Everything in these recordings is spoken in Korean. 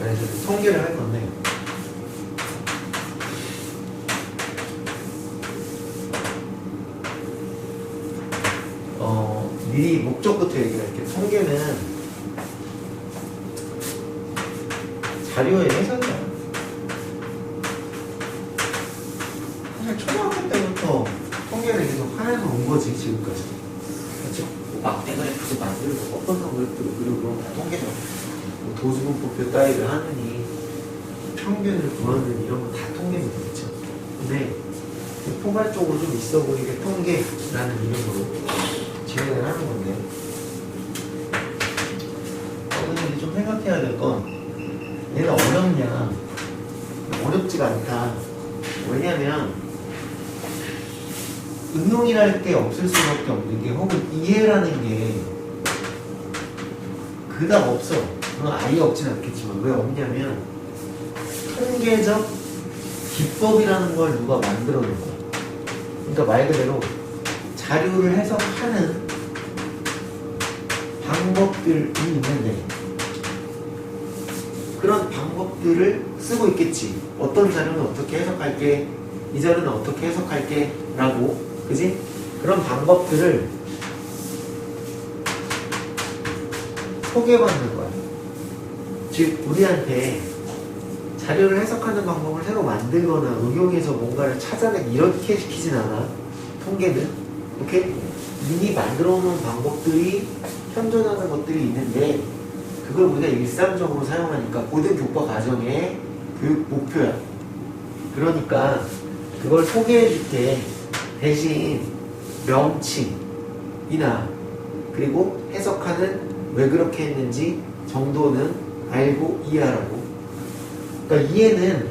안에서 통계를 할 건데 미리 목적부터 얘기할게요. 통계는 자료의 해석이야. 사실 초등학교 때부터 통계를 계속 하면서 온 거지, 지금까지. 그렇죠? 막대 그래프도 만들고 뻔뻔한 그래프도 그리고 그런 거 다 통계죠. 뭐 도수분포표 따위를 하느니 평균을 구하는 이런 거 다 통계는 그렇죠. 근데 포괄적으로 좀 있어 보이게 통계라는 이름으로 진행을 하는 건데 여러분들이 좀 생각해야 될 건 얘가 어렵냐? 어렵지가 않다. 왜냐면 응용이랄 게 없을 수밖에 없는 게 혹은 이해라는 게 그닥 없어. 그건 아예 없진 않겠지만 왜 없냐면 통계적 기법이라는 걸 누가 만들어 놓은 거야. 그러니까 말 그대로 자료를 해석하는 방법들이 있는데 그런 방법들을 쓰고 있겠지. 어떤 자료는 어떻게 해석할게, 이 자료는 어떻게 해석할게 라고, 그지? 그런 방법들을 소개받는 거야. 즉 우리한테 자료를 해석하는 방법을 새로 만들거나 응용해서 뭔가를 찾아내기 이렇게 시키진 않아. 통계는 오케이? 이미 만들어 놓은 방법들이 현존하는 것들이 있는데 그걸 우리가 일상적으로 사용하니까 고등 교과 과정의 교육 목표야. 그러니까 그걸 소개해 줄 때 대신 명칭이나 그리고 해석하는 왜 그렇게 했는지 정도는 알고 이해하라고. 그러니까 이해는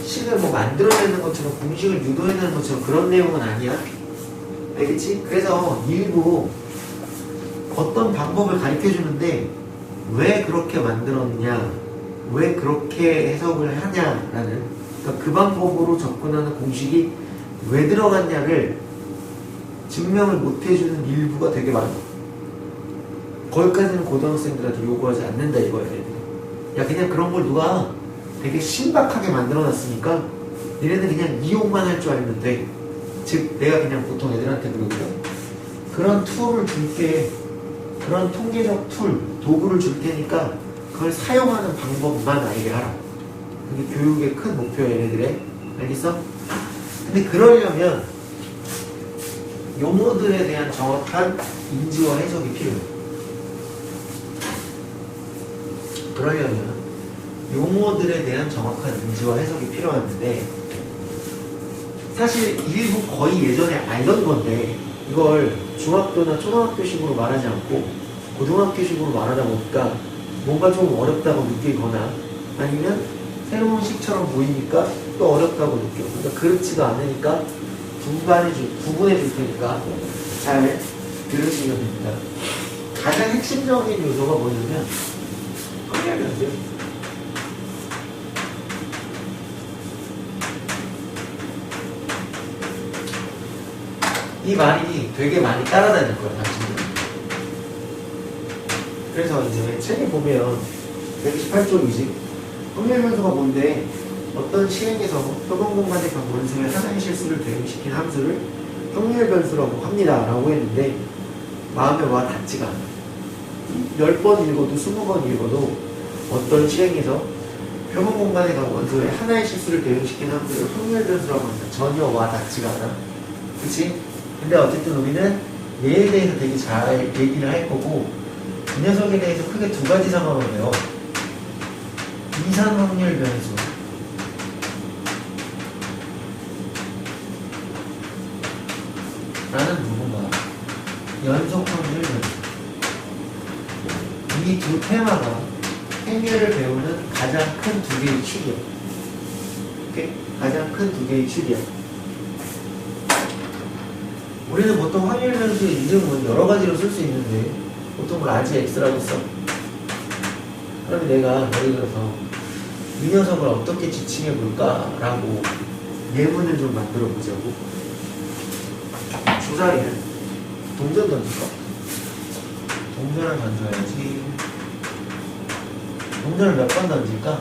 식을 뭐 만들어내는 것처럼 공식을 유도해내는 것처럼 그런 내용은 아니야. 알겠지? 그래서 일부 어떤 방법을 가르쳐 주는데 왜 그렇게 만들었냐, 왜 그렇게 해석을 하냐라는, 그러니까 그 방법으로 접근하는 공식이 왜 들어갔냐를 증명을 못 해주는 일부가 되게 많아. 거기까지는 고등학생들한테 요구하지 않는다 이거야. 야 그냥 그런 걸 누가 되게 신박하게 만들어놨으니까 얘네들 그냥 이용만 할 줄 알면 돼. 즉 내가 그냥 보통 애들한테 그러거든. 그런 툴을 줄게. 그런 통계적 툴, 도구를 줄 테니까 그걸 사용하는 방법만 알게 하라. 그게 교육의 큰 목표야 얘네들의. 알겠어? 근데 그러려면 용어들에 대한 정확한 인지와 해석이 필요해. 그러려면 용어들에 대한 정확한 인지와 해석이 필요한데 사실 일부 거의 예전에 알던 건데 이걸 중학교나 초등학교식으로 말하지 않고 고등학교식으로 말하다 보니까 뭔가 좀 어렵다고 느끼거나 아니면 새로운 식처럼 보이니까 또 어렵다고 느껴. 그러니까 그렇지도 않으니까 구분해 줄 테니까 잘 들으시면 됩니다. 가장 핵심적인 요소가 뭐냐면 통계변수. 이 말이 되게 많이 따라다닐 거야, 당신들. 그래서 이제 책에 보면 128쪽이지. 통계변수가 뭔데 어떤 시행에서 표본 공간의 각 원소의 하나의 실수를 대응시킨 함수를 통계변수라고 합니다. 라고 했는데 마음에 와 닿지가 않아. 10번 읽어도 20번 읽어도 어떤 시행에서 표본 공간의 각 원소의 하나의 실수를 대응시킨 함수를 통계변수라고 합니다. 전혀 와 닿지가 않아. 그치? 근데 어쨌든 우리는 얘에 대해서 되게 잘 얘기를 할 거고 이 녀석에 대해서 크게 두 가지 상황을 해요. 이산 확률 변수 라는 부분과 연속 확률 변수. 이 두 테마가 행렬을 배우는 가장 큰 두 개의 축이야. 오케이? 가장 큰 두 개의 축이야. 우리는 보통 확률 변수의 이름은 여러 가지로 쓸 수 있는데 보통 라지 X라고 써. 그러면 내가 예를 들어서 이 녀석을 어떻게 지칭해 볼까라고 예문을 좀 만들어 보자고. 주사위는 동전 던질까? 동전을 던져야지. 동전을 몇 번 던질까?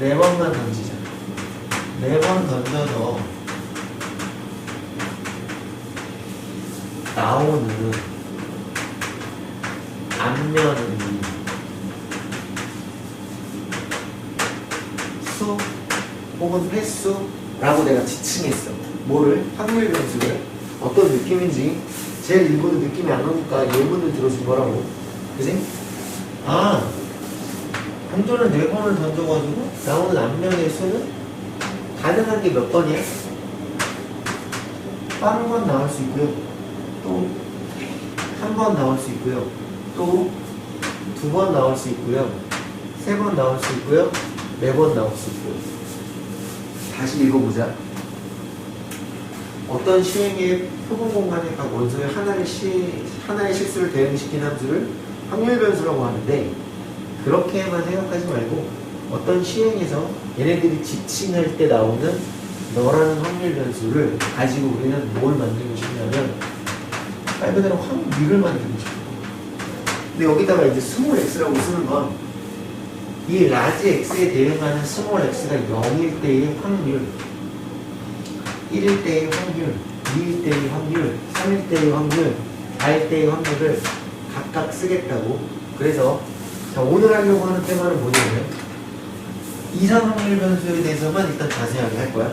4번만 던지자. 4번 던져서 나오는 앞면의 수 혹은 횟수라고 내가 지칭했어. 뭐를? 확률 변수를. 어떤 느낌인지 제일 일부는 느낌이 안 오니까 예문을 들어준 거라고. 그지? 아, 동전을 4번을 던져가지고 나오는 앞면의 수는 가능한 게 몇 번이야? 한 번 나올 수 있고요. 또 한 번 나올 수 있고요. 또 2번 나올 수 있고요. 3번 나올 수 있고요. 4번 나올 수 있고요. 다시 읽어보자. 어떤 시행의 표본 공간의 각 원소의 하나의 실수를 대응시킨 함수를 확률 변수라고 하는데, 그렇게만 생각하지 말고 어떤 시행에서 얘네들이 지칭할 때 나오는 너라는 확률 변수를 가지고 우리는 뭘 만들고 싶냐면 말 그대로 확률을 만들고 싶어. 근데 여기다가 이제 스몰 x라고 쓰는 건 이 라지 x에 대응하는 스몰 x가 0일 때의 확률, 1일 때의 확률, 2일 때의 확률, 3일 때의 확률, 4일 때의 확률을 각각 쓰겠다고. 그래서 자, 오늘 하려고 하는 테마는 뭐냐면 이상 확률 변수에 대해서만 일단 자세하게 할 거야.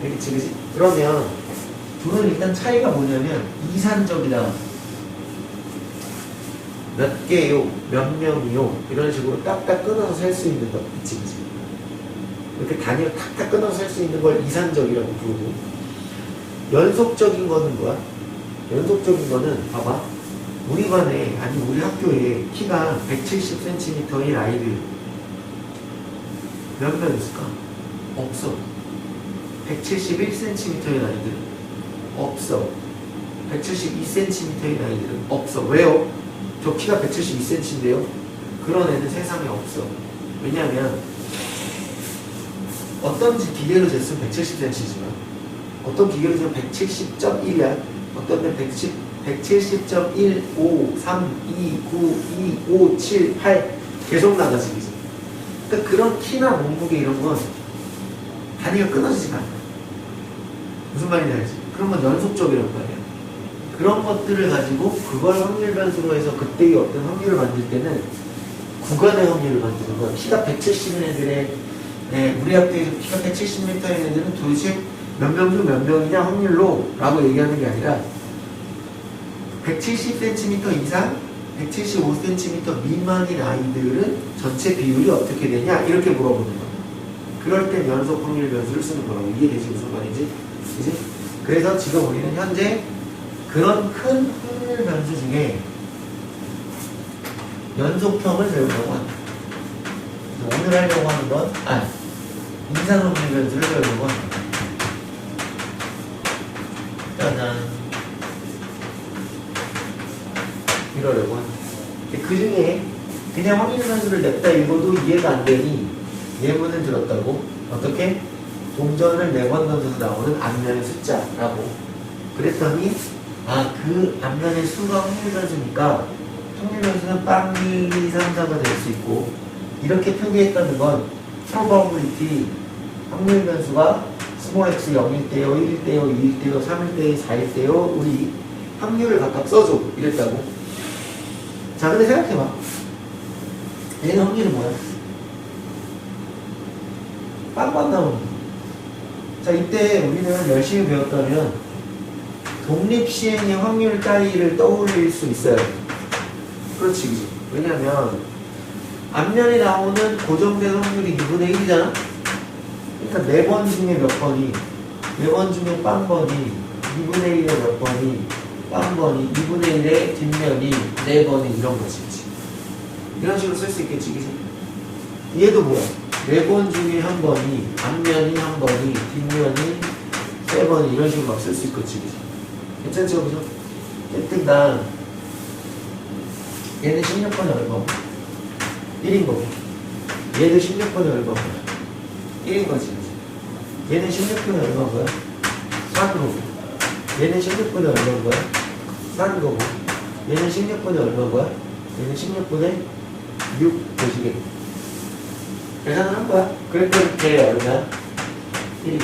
그치, 그치? 그러면 둘은 일단 차이가 뭐냐면 이산적이다. 몇 개요, 몇 명이요, 이런 식으로 딱딱 끊어서 셀 수 있는 것. 그치, 그치? 이렇게 단위를 탁탁 끊어서 셀 수 있는 걸 이산적이라고 부르고, 연속적인 거는 뭐야? 연속적인 거는 봐봐. 우리 반에, 아니 우리 학교에 키가 170cm인 아이들 몇 명 있을까? 없어. 171cm인 아이들 없어. 172cm인 아이들은 없어. 왜요? 저 키가 172cm인데요. 그런 애는 세상에 없어. 왜냐면 어떤 기계로 쟀으면 170cm지만 어떤 기계로 재면 170.1이야. 어떤 데는 170.15, 3, 2, 9, 2, 5, 7, 8 계속 나가지. 그러니까 그런 키나 몸무게 이런 건 단위가 끊어지지가 않아. 무슨 말인지 알지? 그런 건 연속적이란 말이야. 그런 것들을 가지고 그걸 확률 변수로 해서 그때의 어떤 확률을 만들 때는 구간의 확률을 만드는 거야. 키가 170인 애들의, 우리 학교에서 키가 170m인 애들은 도대체 몇 명 중 몇 명이냐 확률로 라고 얘기하는 게 아니라 170cm 이상 175cm 미만인 아이들은 전체 비율이 어떻게 되냐 이렇게 물어보는 거야. 그럴 땐 연속 확률 변수를 쓰는 거라고. 이해되지 무슨 말인지? 그치? 그래서 지금 우리는 현재 그런 큰 확률 변수 중에 연속형을 배우려고 한다. 오늘 하려고 하는 건 이상 확률 변수를 배우려고 한다. 짜잔. 이러려고 한다. 그 중에 그냥 확률 변수를 냈다 읽어도 이해가 안 되니 예문을 들었다고. 어떻게? 동전을 4번 던져서 나오는 앞면의 숫자라고. 그랬더니 그 앞면의 수가 확률 변수니까 확률 변수는 빵 1, 2, 3, 4가 될 수 있고, 이렇게 표기했다는 건 probability 확률 변수가 스몰 x 0일 때요, 1일 때요, 2일 때요, 3일 때요, 4일 때요, 우리 확률을 각각 써줘 이랬다고. 자, 근데 생각해봐. 얘는 확률이 뭐야? 빵만 나오는 거야. 자, 이때 우리는 열심히 배웠다면 독립시행의 확률 따위를 떠올릴 수 있어요. 그렇지, 그치? 왜냐면 앞면에 나오는 고정된 확률이 2분의 1이잖아? 그러니까 4번 중에 몇 번이, 4번 중에 빵번이, 2분의 1에 몇 번이, 빵번이, 2분의 1에 뒷면이, 4번이 이런 거지, 그치? 이런 식으로 쓸 수 있겠지, 그치? 얘도 뭐야? 4번 중에 한 번이, 앞면이 한 번이, 뒷면이 3번이 이런 식으로 막 쓸 수 있겠지, 그치? 괜찮죠, 그죠? 일단 얘는 16번이 얼마고? 1인 거고, 얘도 16번이 얼마고? 1인 거지, 그치? 얘는 16번이 얼마고요? 4거고, 얘는 16번이 얼마고요? 4거고, 얘는 16번이 얼마고요? 얘는 16번에 6 보시게. 계산을 한 거야. 그랬더니 걔 얼마야? 1.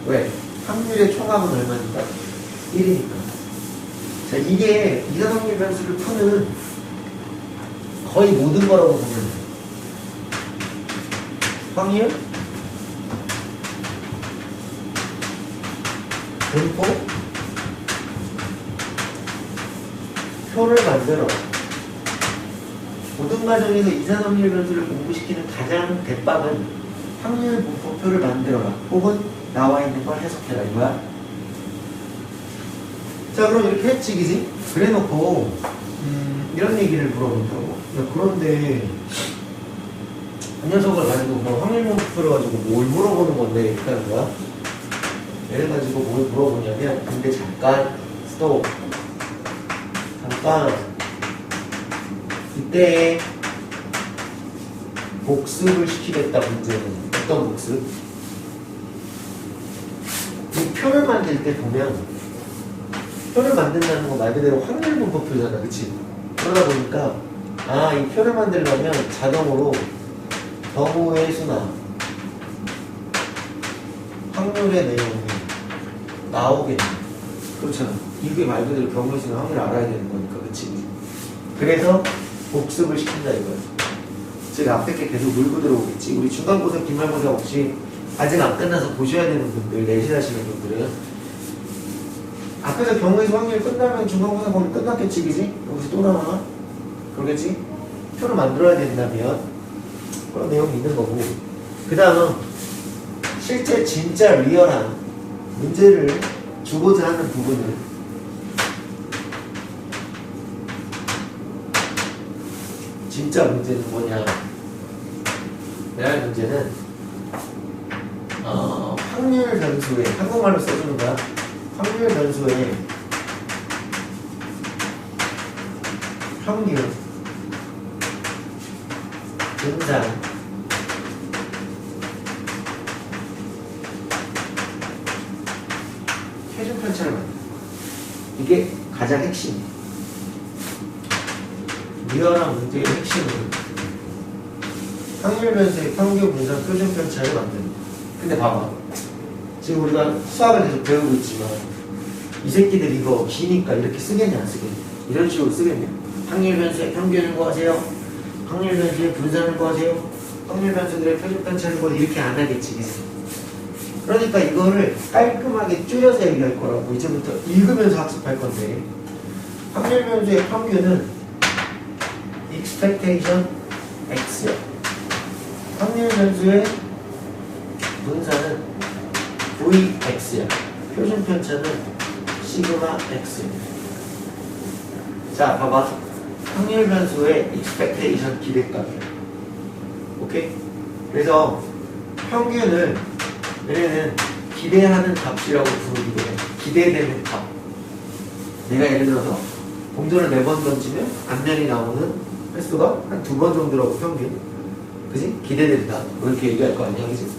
왜? 확률의 총합은 얼마니까? 1이니까. 자, 이게 이산확률 변수를 푸는 거의 모든 거라고 보면 돼. 확률, 분포, 표를 만들어. 모든 과정에서 이산확률 변수를 공부시키는 가장 대박은 확률 분포표를 만들어라. 혹은 나와 있는 걸 해석해라. 이거야. 자, 그럼 이렇게 했지, 그지? 그래 놓고, 이런 얘기를 물어본다고. 야, 그런데, 이 녀석을 가지고 뭐 확률 분포표를 가지고 뭘 물어보는 건데, 이렇게 하는 거야? 얘를 가지고 뭘 물어보냐면, 근데 잠깐, 스톱. 잠깐. 이때 복습을 시키겠다. 문제는 어떤 복습? 이 표를 만들 때 보면 표를 만든다는 건 말 그대로 확률 분포표잖아, 그치? 그러다 보니까 이 표를 만들려면 자동으로 경우의 수나 확률의 내용이 나오겠네. 그렇잖아. 이게 말 그대로 경우의 수나 확률을 알아야 되는 거니까, 그치? 그래서 복습을 시킨다 이거야. 즉 앞에 게 계속 물고 들어오겠지. 우리 중간고사, 기말고사 혹시 아직 안 끝나서 보셔야 되는 분들, 내신하시는 분들은 앞에서 경우에서 확률이 끝나면 중간고사 보면 끝났겠지, 그지? 여기서 또 나와. 그러겠지? 표를 만들어야 된다면 그런 내용이 있는 거고, 그 다음 실제 진짜 리얼한 문제를 주고자 하는 부분을 진짜 문제는 뭐냐? 레알 문제는 확률 변수에, 한국말로 써주는 거야. 확률 변수에 평균, 분산, 표준 편차를 만든다. 이게 가장 핵심이야. 리얼한 문제의 핵심은 확률 변수의 평균, 분산, 표준 편차를 만드는 거야. 근데 봐봐. 지금 우리가 수학을 계속 배우고 있지만 이 새끼들 이거 기니까 이렇게 쓰겠냐 안 쓰겠냐? 이런 식으로 쓰겠냐? 확률 변수의 평균을 구하세요. 확률 변수의 분산을 구하세요. 확률 변수들의 표준 편차를 구하세요. 이렇게 안 하겠지. 그러니까 이거를 깔끔하게 줄여서 얘기할 거라고. 이제부터 읽으면서 학습할 건데, 확률 변수의 평균은 expectation x야. 확률 변수의 분산은 vx야. 표준 편차는 시그마 x야. 자, 봐봐. 확률 변수의 expectation 기대값이야. 오케이? 그래서 평균을 얘네는 기대하는 값이라고 부르기도 해. 기대되는 값. 내가 예를 들어서 동전을 4번 던지면 앞면이 나오는 횟수가 한 2번 정도라고 평균. 그지? 기대된다. 그렇게 얘기할 거 아니야, 그지?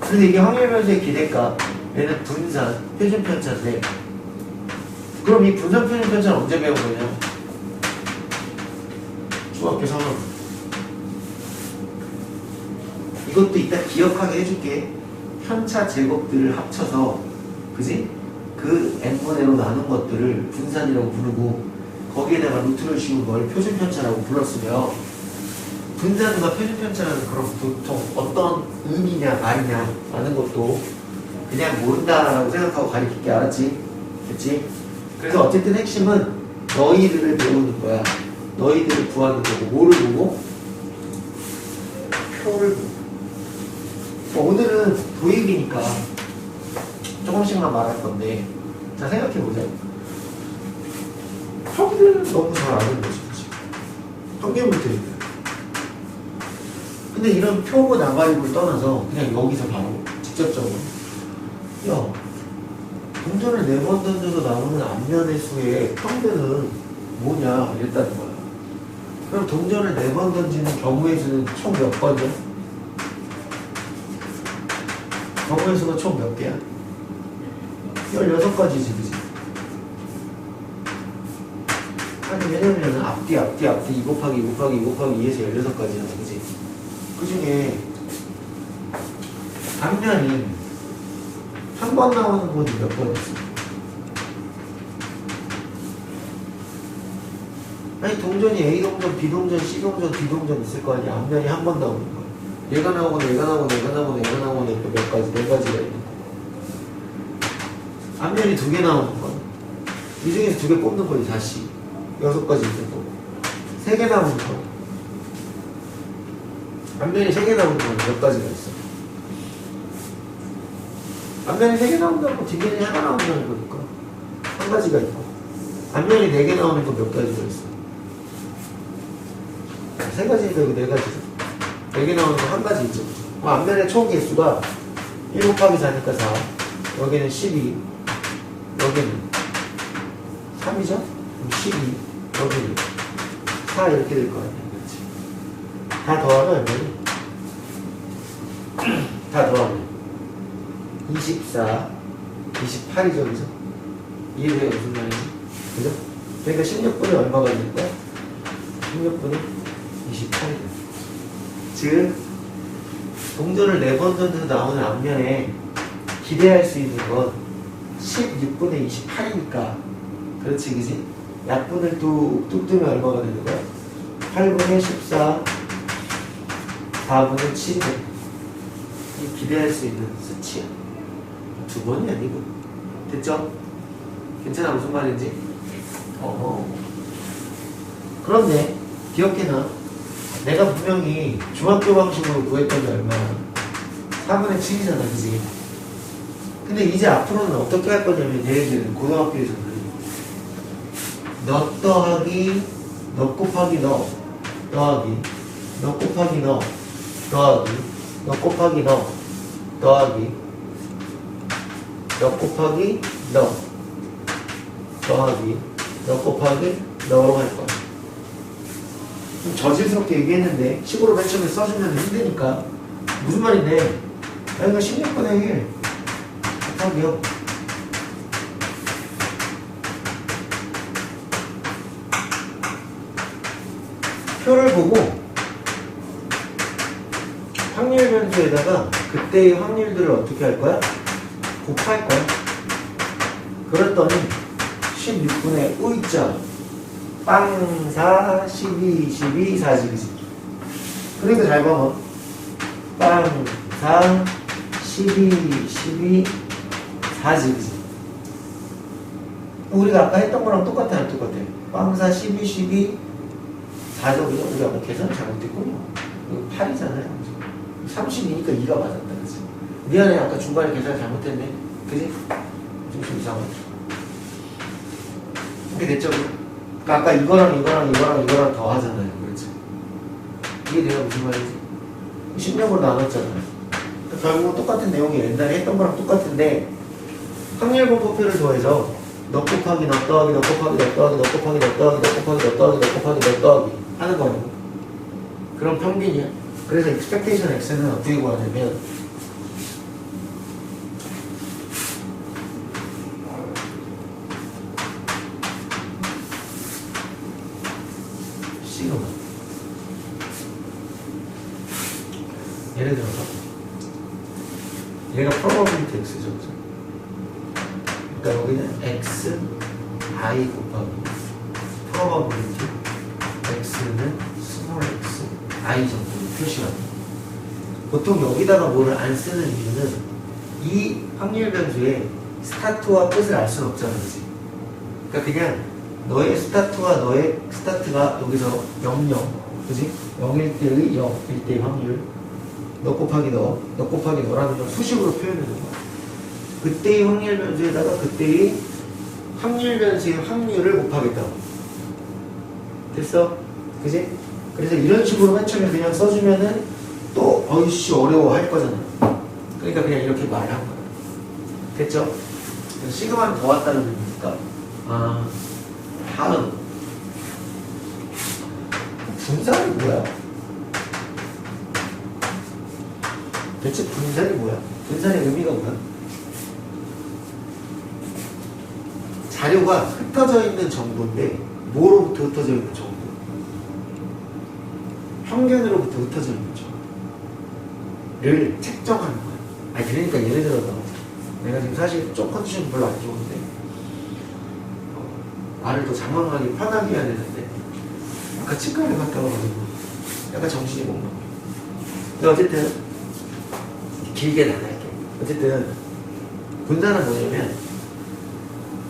근데 이게 확률 변수의 기대값, 얘는 분산, 표준 편차인데, 그럼 이 분산 표준 편차는 언제 배운 거냐? 중학교 3학년. 이것도 이따 기억하게 해줄게. 편차 제곱들을 합쳐서, 그지? 그 n분의로 나눈 것들을 분산이라고 부르고, 거기에다가 루트를 씌운 걸 표준 편차라고 불렀으며, 분산과 표준 편차는 그럼 보통 어떤 의미냐 말이냐 라는 것도 그냥 모른다라고 생각하고 가르칠게. 알았지? 됐지? 그래서 어쨌든 핵심은 너희들을 배우는 거야. 너희들을 구하는 거고. 뭐를 보고? 표를 보고. 오늘은 도입이니까 조금씩만 말할 건데, 자, 생각해보자. 평균은 너무 잘 아는 거지, 그치? 평균부터. 근데 이런 표고 나발입을 떠나서 그냥 여기서 바로 직접적으로, 야, 동전을 4번 던져서 나오는 앞면의 수의 평균은 뭐냐 이랬다는 거야. 그럼 동전을 4번 던지는 경우의 수는 총 몇 번이야? 경우의 수가 총 몇 개야? 16가지지, 그지? 한 왜냐면 앞뒤 2 곱하기 2 곱하기 2 곱하기 2에서 16가지잖아. 그지? 그 중에 앞면이 한 번 나오는 곳이 몇 번 있어? 아니 동전이 A 동전, B 동전, C 동전, D 동전 있을 거 아니야. 앞면이 한 번 나오는 거야. 얘가 나오고 얘가 나오고 얘가 나오고 얘가 나오고 또 몇 가지, 네 가지가 있는 거. 앞면이 2개 나오는 거야. 이 중에서 2개 뽑는 거지 다시. 6가지 있는 거. 3개 나오는 거. 앞면이 3개 나오는 건 몇 가지가 있어? 앞면이 3개 나온다는 건 뒷면이 하나 나온다는 거니까 한 가지가 있고, 앞면이 4개 나오는 건 몇 가지가 있어? 3가지니까 이거 4가지죠. 4개 나오는 건 한 가지 있죠. 앞면의 총 개수가 1 곱하기 4니까 4, 여기는 12, 여기는 3이죠? 그럼 12, 여기는 4 이렇게 될 거 아니야. 그렇지? 다 더하면 얼마니? 다 더하면 24, 28이죠, 그죠? 이해돼요? 무슨 말인지? 그죠? 그러니까 16분에 얼마가 될 거야? 16분에 28이죠. 즉, 동전을 4번 던져서 나오는 앞면에 기대할 수 있는 건 16분의 28이니까. 그렇지, 그지? 약분을 뚝 뜨면 얼마가 되는 거야? 8분의 14, 4분의 7. 이 기대할 수 있는 수치야. 2번이 아니고. 됐죠? 괜찮아, 무슨 말인지? 그런데, 기억해놔. 내가 분명히 중학교 방식으로 구했던 게 얼마야? 4분의 7이잖아, 그지? 근데 이제 앞으로는 어떻게 할 거냐면, 얘네들은 고등학교에서는 너 더하기 너 곱하기 너 더하기 너 곱하기 너 더하기 너 곱하기 너 더하기 너 곱하기 너 더하기 너 곱하기 너로 할 거야. 좀 저질스럽게 얘기했는데 식으로 맨 처음에 써주면 힘드니까. 무슨 말인데, 이거 16분의 1 곱하기요, 표를 보고 확률 변수에다가 그때의 확률들을 어떻게 할 거야? 곱할 거야. 그랬더니 16분의 U자 빵 4, 12, 12, 4지, 그지? 그러니까 잘 봐봐. 빵 4, 12, 12, 4지, 그지? 우리가 아까 했던 거랑 똑같아, 안 똑같아? 빵 4, 12, 12, 4죠, 그죠? 우리 아까 계산 잘못했군요. 이거 8이잖아요. 30이니까 2가 맞았다, 그지? 미안해, 아까 중간에 계산 잘못했네. 그지? 좀 이상하다. 이렇게 됐죠? 그러니까 아까 이거랑 더 하잖아요. 그렇지? 이게 내가 무슨 말이지? 10년으로 나눴잖아요. 그러니까 결국은 똑같은 내용이 옛날에 했던 거랑 똑같은데, 확률 분포표를 더해서 너 곱하기 너 더하기 너 곱하기 너 더하기 너 곱하기 너 더하기 너 곱하기 너 더하기 너 곱하기 너 더하기 하는 거예요. 그럼 평균이야. 그래서 expectation x는 어떻게 구하냐면, 시그마, 예를 들어서 얘가 probability x죠. 그러니까 여기는 x i 곱하기 probability x는 small x i 정도로 표시합니다. 보통 여기다가 뭐를 안 쓰는 이유는 이 확률 변수의 스타트와 끝을 알 수는 없잖아, 그지? 그러니까 그냥 너의 스타트와 너의 스타트가 여기서 0, 0, 그지? 0일 때의 0일 때의 확률, 너 곱하기 너 곱하기 너라는 걸 수식으로 표현하는 거야. 그때의 확률 변수에다가 그때의 확률 변수의 확률을 곱하겠다고. 됐어? 그지? 그래서 이런 식으로 맨 처음에 그냥 써주면은 또 어이씨 어려워 할 거잖아. 그러니까 그냥 이렇게 말한 거야. 됐죠? 시그마는 더 왔다는 의미니까. 다음 분산이 뭐야? 대체 분산이 뭐야? 분산의 의미가 뭐야? 자료가 흩어져 있는 정보인데 뭐로부터 흩어져 있는 정도? 평균으로부터 흩어져 있는 정도를 책정하는 거야. 아니 그러니까 예를 들어서 내가 지금 사실 좀 컨디션이 별로 안 좋은데 말을 더 장황하게 편하게 해야 되는데 아까 치과를 갔다 와가지고 약간 정신이 못 나고. 근데 어쨌든 길게는 안 할게. 어쨌든 분산은 뭐냐면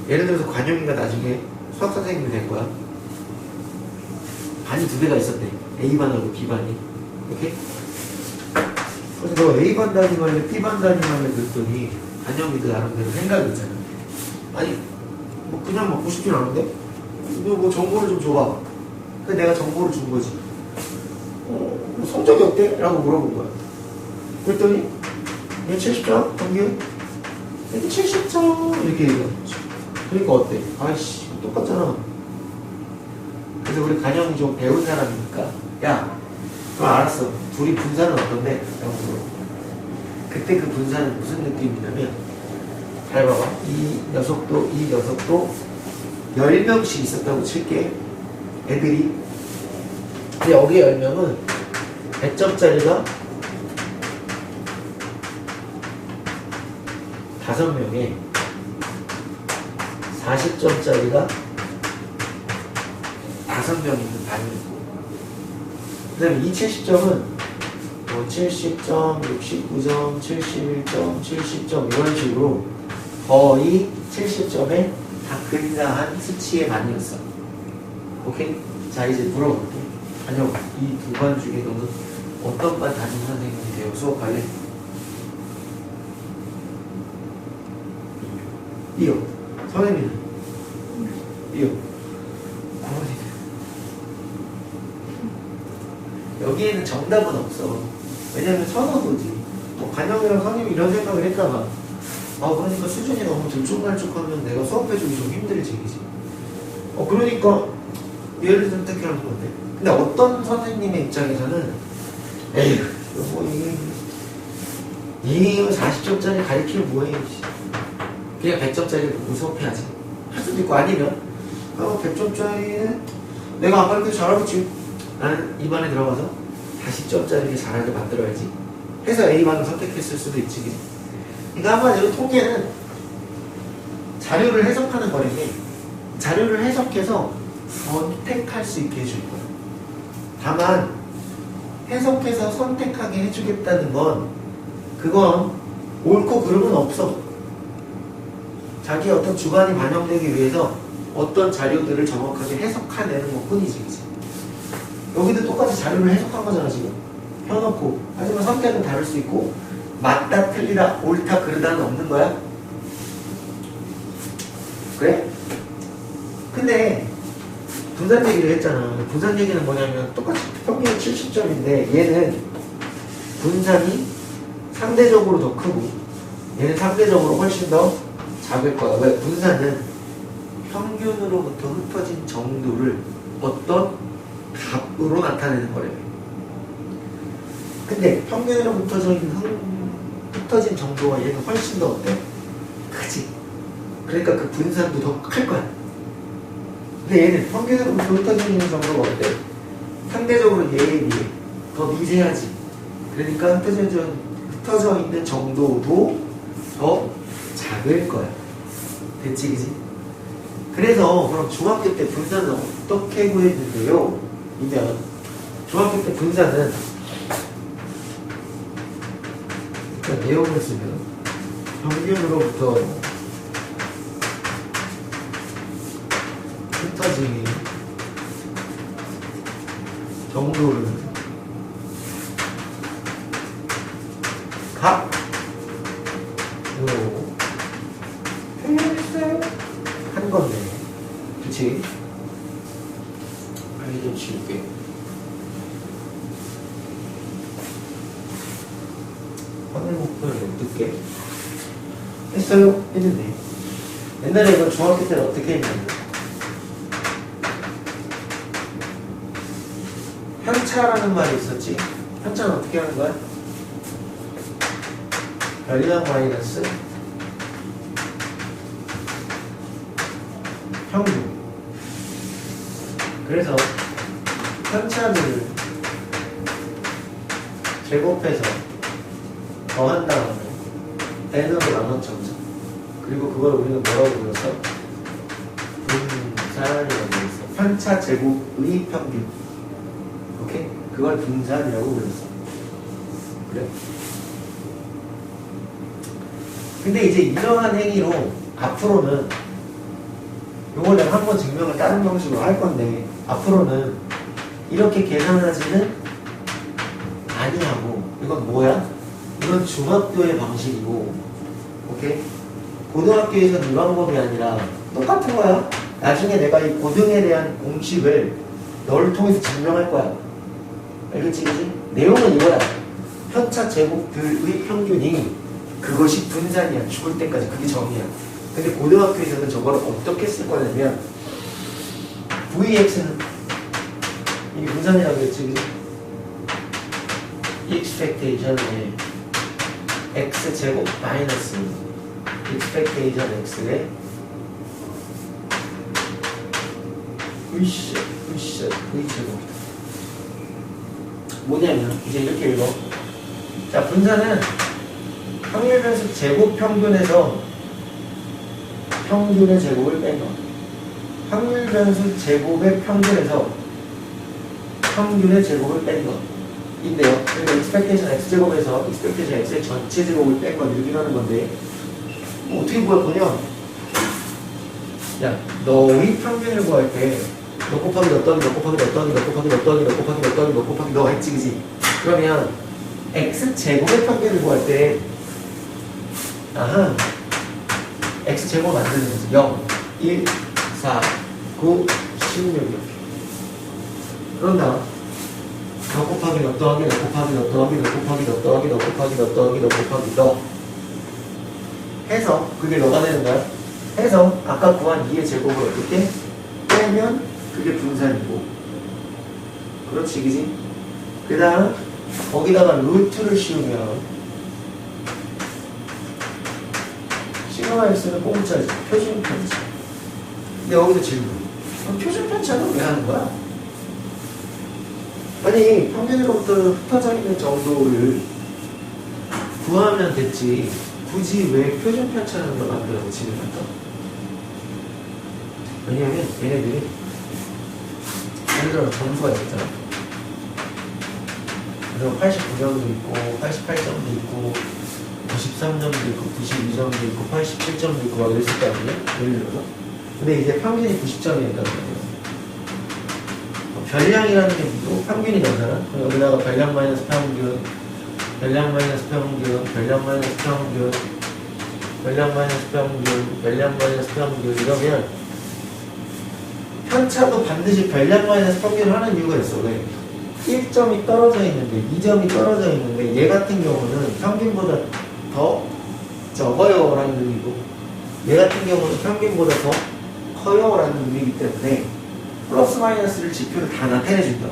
예를 들어서 관용이가 나중에 수학 선생님이 된 거야. 반이 두 개가 있었대. A반하고 B반이. 오케이? 그래서 너 A반 담임할래 B반 담임할래 그랬더니 관용이도 나름대로 생각이 있잖아. 아니 뭐 그냥 먹고 싶진 않은데 너 뭐 정보를 좀 줘봐. 그래서 내가 정보를 준 거지. 뭐 성적이 어때? 라고 물어본 거야. 그랬더니 얘 70점? 평균? 얘도 70점 이렇게 얘기하는 거지. 그러니까 어때? 아이씨 똑같잖아. 그래서 우리 간영이 좀 배운 사람이니까 야 그럼 알았어 둘이 분산은 어떤데? 라고 물어본 거야. 그때 그 분산은 무슨 느낌이냐면 잘 봐봐. 이 녀석도 10명씩 있었다고 칠게. 애들이. 근데 여기 10명은 100점짜리가 5명에 40점짜리가 5명 있는 반이고, 그 다음에 이 70점은 70점, 69점, 71점, 70점 이런 식으로 거의 70점에 다 근사한 수치의 반이었어. 오케이? 자 이제 물어볼게. 아니요, 이 두 반 중에 너는 어떤 반 담임 선생님이 되어 수업할래? 이요. 선생님은? 이요. 여기에는 정답은 없어. 왜냐면 선호도지. 뭐 관영이랑 선생님이 이런 생각을 했다가 그러니까 수준이 너무 들쭉날쭉하면 내가 수업해주기 좀 힘들지, 그지? 그러니까 얘를 선택하는 건데. 근데 어떤 선생님의 입장에서는 에휴, 뭐 이게 40점짜리 가르치면 뭐해? 그냥 100점짜리 보고 수업해야지. 할 수도 있고 아니면 100점짜리는 내가 안 가르쳐도 잘하겠지. 나는 이 반에 들어가서 40점짜리 잘하게 만들어야지 해서 A반을 선택했을 수도 있지. 그치? 그러니까 한마디로 통계는 자료를 해석하는 거라니 자료를 해석해서 선택할 수 있게 해줄 거야. 다만 해석해서 선택하게 해주겠다는 건 그건 옳고 그름은 없어. 자기 어떤 주관이 반영되기 위해서 어떤 자료들을 정확하게 해석해내는 것 뿐이지. 그치? 여기도 똑같이 자료를 해석한 거잖아 지금. 펴놓고. 하지만 선택은 다를 수 있고 맞다 틀리다 옳다 그르다는 없는 거야. 그래? 근데 분산 얘기를 했잖아. 분산 얘기는 뭐냐면 똑같이 평균 70점인데 얘는 분산이 상대적으로 더 크고 얘는 상대적으로 훨씬 더 작을 거야. 왜? 분산은 평균으로부터 흩어진 정도를 어떤 값으로 나타내는 거래요. 근데 평균으로부터 흩어진 정도가 얘는 훨씬 더 어때? 크지. 그러니까 그 분산도 더 클 거야. 근데 얘는 평균으로부터 흩어지는 정도가 어때? 상대적으로 얘에 비해 더 미세하지. 그러니까 흩어져 있는 정도도 더 작을 거야. 됐지, 그지? 그래서 그럼 중학교 때 분산은 어떻게 구했는데요? 이면 중학교 때 분산은 일단 내용을 쓰면 평균으로부터 흩어진 정도를 값으로 한 건데, 그치? 빨리 좀 지울게. 하늘 목표를 어떻게 했어요? 했는데 옛날에 이건 중학교 때는 어떻게 했냐면 편차라는 말이 있었지? 편차는 어떻게 하는 거야? 열량 마이너스 평균 그래서 편차를 제곱해서 더한 다음에 n으로 나눴죠. 그리고 그걸 우리는 뭐라고 불렀어? 분산이라고 불렀어. 편차 제곱의 평균. 오케이? 그걸 분산이라고 불렀어. 그래? 근데 이제 이러한 행위로 앞으로는 요걸 내가 한번 증명을 다른 방식으로 할 건데 앞으로는 이렇게 계산하지는 아니하고 이건 뭐야? 이건 중학교의 방식이고 오케이? 고등학교에서는 이 방법이 아니라 똑같은 거야. 나중에 내가 이 고등에 대한 공식을 너를 통해서 증명할 거야. 알겠지? 그치? 내용은 이거야. 편차 제곱들의 평균이 그것이 분산이야. 죽을 때까지 그게 정의야. 근데 고등학교에서는 저걸 어떻게 쓸 거냐면 VX는 이게 분산이라고 했지. 그치? expectation에 x제곱 마이너스 expectation x에 v제곱 뭐냐면 이제 이렇게 읽어. 자, 분산은 확률 변수 제곱 평균에서 평균의 제곱을 뺀 거. 확률 변수 제곱의 평균에서 평균의 제곱을 뺀 거. 인데요. 그러니까 expectation x제곱에서 expectation x의 전체 제곱을 뺀 건 이렇게 하는 건데 뭐 어떻게 구할 야, 너의 평균을 구할 때 너 곱하기 너 더하기 너 곱하기 너 더하기 너 곱하기 너 더하기 너 곱하기 너 더하기 너 곱하기 너 했지 그지? 그러면 x제곱의 평균을 구할 때 아하 x제곱 만드는 거지. 0, 1, 4, 9, 16 이렇게. 그런 다음 너 곱하기 너 더하기 너 곱하기 너 더하기 너 곱하기 너 더하기 너 곱하기 너 더하기 너 곱하기 너 해서 그게 너가 되는 거야. 해서 아까 구한 2의 제곱을 어떻게 빼면 그게 분산이고 그렇지 그지? 그 다음 거기다가 루트를 씌우면 시그마 x는 공짜지. 표준 편차. 근데 여기서 질문. 그럼 표준 편차는 왜 하는 거야? 아니 평균으로부터 흩어져 있는 정도를 구하면 됐지. 굳이 왜 표준 편차라는 걸 만들어서 진행할까? 왜냐면 얘네들이 예를 들어 점수가 있잖아. 그래서 89점도 있고 88점도 있고 93점도 있고 92점도 있고 87점도 있고 막 이랬을 거 아니에요? 예를 들어서. 근데 이제 평균이 90점이었다는 거예요. 별량이라는 게 또 평균이 나오잖아. 그럼 여기다가 별량 마이너스 평균, 별량 마이너스 평균, 별량 마이너스 평균, 별량 마이너스 평균, 별량 마이너스 평균 이러면 편차도 반드시 별량 마이너스 평균을 하는 이유가 있어. 왜? 1점이 떨어져 있는데 2점이 떨어져 있는데 얘 같은 경우는 평균보다 더 적어요 라는 의미고 얘 같은 경우는 평균보다 더 커요 라는 의미이기 때문에 플러스 마이너스를 지표를 다 나타내준다.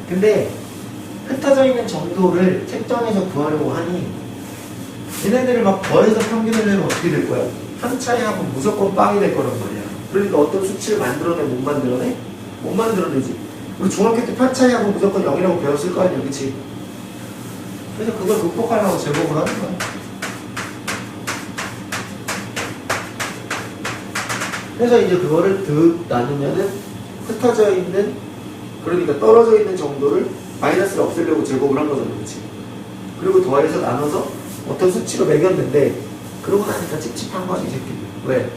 근데 흩어져 있는 정도를 책정해서 구하려고 하니 얘네들을 막 더해서 평균을 내면 어떻게 될 거야? 편차의 합은 무조건 빵이 될 거란 말이야. 그러니까 어떤 수치를 만들어내? 못 만들어내? 못 만들어내지. 우리 중학교 때 편차의 합은 무조건 0이라고 배웠을 거 아니야, 그치? 그래서 그걸 극복하려고 제곱을 하는 거야. 그래서 이제 그거를 득 나누면은 흩어져 있는, 그러니까 떨어져 있는 정도를 마이너스를 없애려고 제곱을 한 거잖아, 그치? 그리고 더해서 나눠서 어떤 수치로 매겼는데, 그러고 나니까 찝찝한 거야, 이 새끼들. 왜?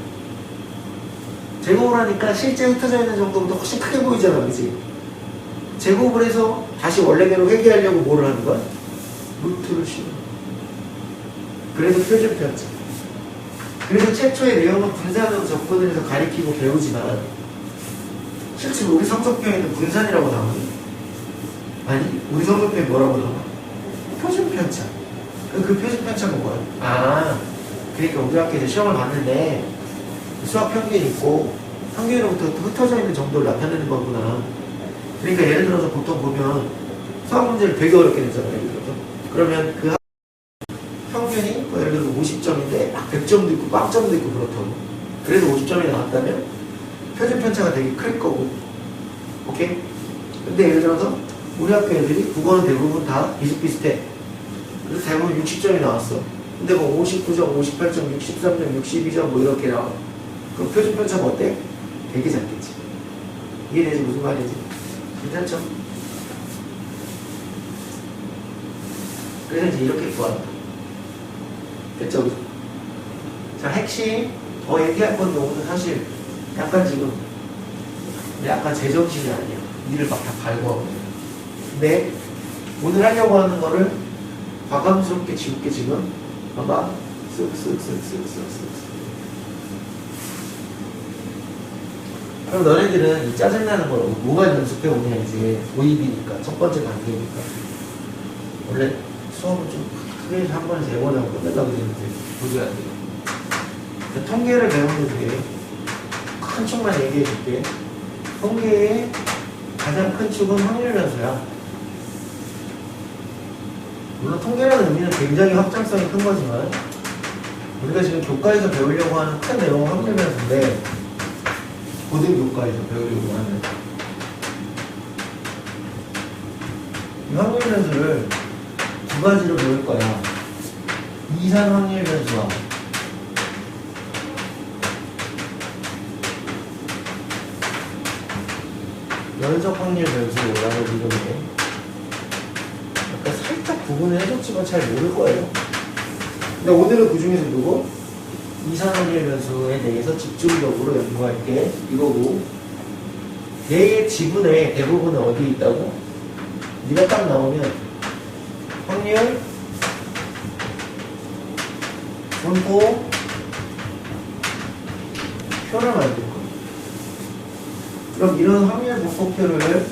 제곱을 하니까 실제 흩어져 있는 정도보다 훨씬 크게 보이잖아, 그치? 제곱을 해서 다시 원래대로 회귀하려고 뭐를 하는 거야? 루트를 씌워. 그래서 표준 편차. 그래서 최초의 내용은 분산으로 접근을 해서 가리키고 배우지만 실제로 우리 성적표에는 분산이라고 나오니? 아니, 우리 성적표에 뭐라고 나와? 표준 편차. 그 표준 편차가 뭐야? 아, 그러니까 우리 학교에서 시험을 봤는데 수학 평균이 있고 평균으로부터 흩어져 있는 정도를 나타내는 거구나. 그러니까 예를 들어서 보통 보면 수학 문제를 되게 어렵게 냈잖아요. 예를 들어서. 그러면 그 평균이 뭐 예를 들어서 50점인데 막 100점도 있고 빵점도 있고 그렇다고. 그래서 50점이 나왔다면 표준 편차가 되게 클 거고 오케이? 근데 예를 들어서 우리 학교 애들이 국어는 대부분 다 비슷비슷해. 그래서 대부분 60점이 나왔어. 근데 뭐 59점, 58점, 63점, 62점 뭐 이렇게 나와. 그럼 표준 편차가 어때? 되게 작겠지. 이해되지? 무슨 말인지? 괜찮죠? 그래서 이제 이렇게 구한다. 됐죠? 그죠? 자, 핵심 더 얘기할 건데 오늘 사실 약간 지금 약간 제정신이 아니야. 일을 막 다 갈고. 근데 오늘 하려고 하는 거를 과감스럽게 지울게 지금. 봐봐. 쓱쓱쓱쓱쓱쓱. 그럼 너네들은 이 짜증나는 걸 뭐가 연습해 오냐 이제 도입이니까 첫 번째 단계니까. 원래 수업을 좀 크게 한 번에 세 번 하고 끝내려고 되는데 보셔야 돼요. 통계를 배우는데 큰 축만 얘기해 줄게. 통계의 가장 큰 축은 확률 변수야. 물론 통계라는 의미는 굉장히 확장성이 큰 거지만 우리가 지금 교과에서 배우려고 하는 큰 내용은 확률 변수인데 고등교과에서 배우려고 하는 이 확률 변수를 두 가지로 배울 거야. 이산 확률 변수와 연속 확률 변수라고 이름해. 약간 살짝 구분을 해줬지만 잘 모를 거예요. 근데 오늘은 그 중에서 누구? 이산 확률 변수에 대해서 집중적으로 연구할게. 이거고. 얘의 지분의 대부분은 어디에 있다고? 네가 딱 나오면 확률, 분포, 표를 만들 거야. 그럼 이런 확률 분포표를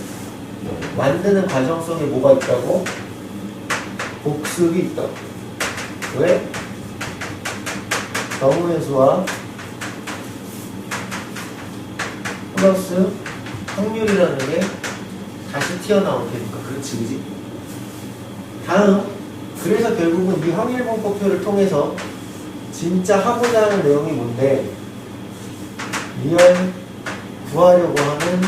만드는 과정 속에 뭐가 있다고? 복습이 있다고. 왜? 경우의 수와 플러스 확률이라는 게 다시 튀어나올 테니까. 그렇지, 그지? 다음, 그래서 결국은 이 확률 분포표를 통해서 진짜 하고자 하는 내용이 뭔데? 리얼 구하려고 하는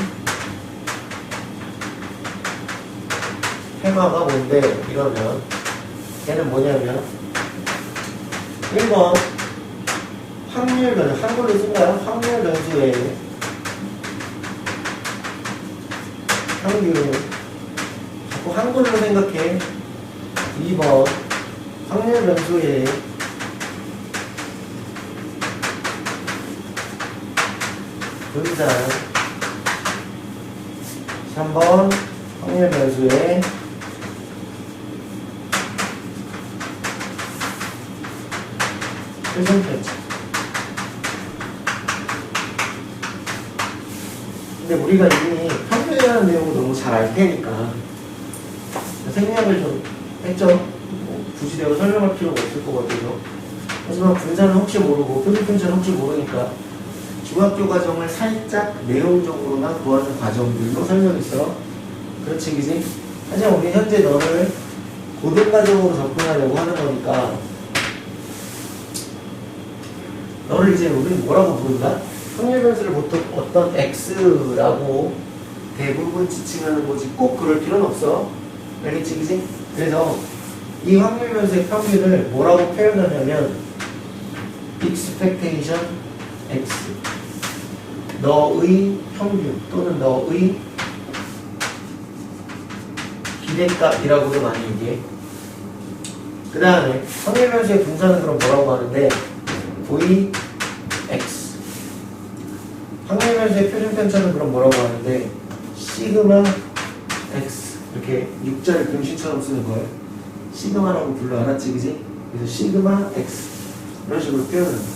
테마가 뭔데? 이러면 걔는 뭐냐면 1번 확률 변수, 한글로 쓴 거야. 확률 변수의 확률. 자꾸 한글로 생각해. 2번 확률 변수의 분산. 3번 확률 변수의 표준 편차. 근데 우리가 이미 확률이라는 내용을 너무 잘 알 테니까 생략을 좀 했죠. 뭐 굳이 내가 설명할 필요가 없을 것 같아서. 하지만 분산은 혹시 모르고 표준 편차는 혹시 모르니까 중학교 과정을 살짝 내용적으로나 구하는 과정들로 설명했어. 그렇지, 그지? 하지만 우리 현재 너를 고등 과정으로 접근하려고 하는 거니까 너를 이제 우리는 뭐라고 부른다? 확률 변수를 보통 어떤 X라고 대부분 지칭하는 거지 꼭 그럴 필요는 없어. 알겠지, 그지? 그래서 이 확률 변수의 평균을 뭐라고 표현하냐면 expectation X, 너의 평균 또는 너의 기대값이라고도 많이 얘기해. 그 다음에 확률 변수의 분산은 그럼 뭐라고 하는데 Vx. 확률 변수의 표준 편차는 그럼 뭐라고 하는데 시그마 x. 이렇게 6자를 공식처럼 쓰는 거예요. 시그마라고 불러. 알았지, 그지? 그래서 시그마 x 이런 식으로 표현을 합니다.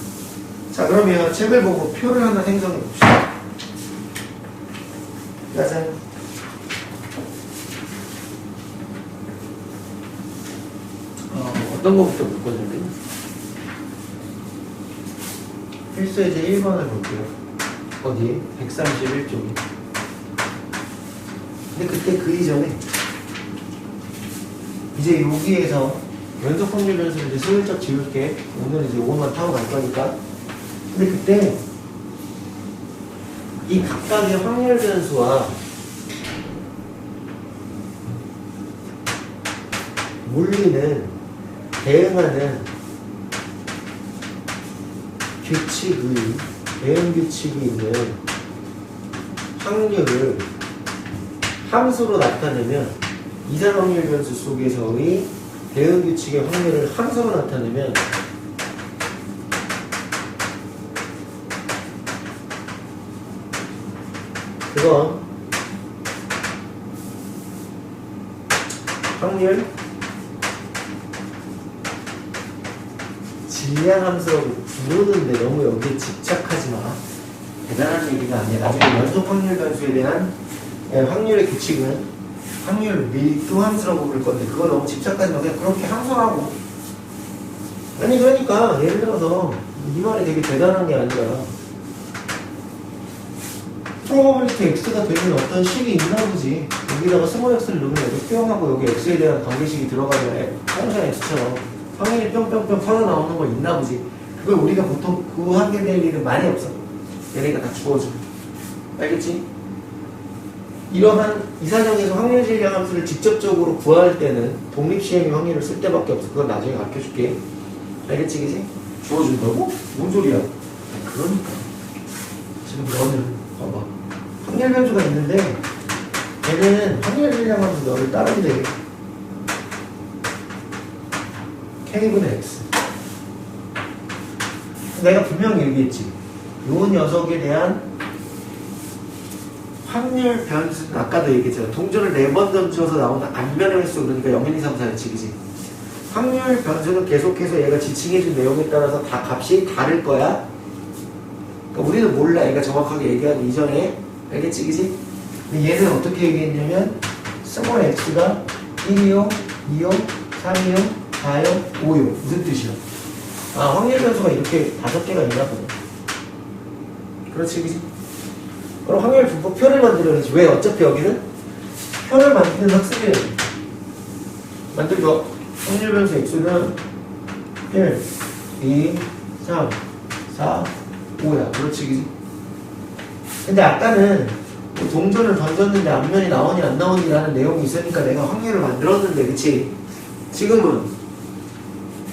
자, 그러면 책을 보고 표를 하나 생성해 봅시다. 짜잔. 어떤 거부터 볼 건데? 필수예제 1번을 볼게요. 어디? 131쪽에. 근데 그때 그 이전에 이제 여기에서 연속 확률 변수를 이제 슬쩍 지울게. 오늘 이제 이것만 타고 갈 거니까. 근데 그때 이 각각의 확률 변수와 물리는 대응 규칙이 있는 확률을 함수로 나타내면 이산 확률 변수 속에서의 대응 규칙의 확률을 함수로 나타내면 그건 확률 질량 함수라고 부르는데 너무 여기에 집착하지 마. 대단한 얘기가 아니라 나중에 연속 확률 변수에 대한 확률의 규칙은 확률 밀도 함수라고 부를 건데 그거 너무 집착하지 마. 그냥 그렇게 함수라고. 아니 그러니까 예를 들어서 이 말이 되게 대단한 게 아니라 프로버빌리티 x가 되면 어떤 식이 있나 보지. 여기다가 스몰 x를 넣으면 여기 수용하고 여기 x에 대한 관계식이 들어가면 평생 x처럼 확률이 뿅뿅뿅 퍼져 나오는 거 있나 보지. 그걸 우리가 보통 구하게 될 일은 많이 없어. 얘네가 다 주어줘. 알겠지? 이러한 이사정에서 확률 질량 함수를 직접적으로 구할 때는 독립시행의 확률을 쓸 때밖에 없어. 그건 나중에 가르쳐줄게. 알겠지, 그지? 주어준다고? 뭔 소리야? 그러니까 지금 너는 봐봐. 확률 변수가 있는데 얘는 확률 질량 함수 너를 따른대. K분의 X. 내가 분명히 얘기했지. 요 녀석에 대한 확률 변수, 아까도 얘기했잖아. 동전을 4번 던져서 나오는 안면의 횟수, 그러니까 0, 1, 2, 3, 4였지, 그지? 확률 변수는 계속해서 얘가 지칭해준 내용에 따라서 다 값이 다를 거야. 그러니까 우리는 몰라. 얘가 정확하게 얘기하기 이전에. 알겠지, 그지? 근데 얘는 어떻게 얘기했냐면, 스몰 x가 1이요, 2요, 3이요, 4요, 5요. 무슨 뜻이야? 아, 확률 변수가 이렇게 5개가 있나 보네. 그렇지, 그지? 그럼 확률 분포 표를 만들어야지. 왜? 어차피 여기는 표를 만드는 학습이야지. 만들죠. 확률 변수 x는 1, 2, 3, 4, 5야. 그렇지, 그지? 근데 아까는 뭐 동전을 던졌는데 앞면이 나오니 안 나오니라는 내용이 있으니까 내가 확률을 만들었는데, 그치? 지금은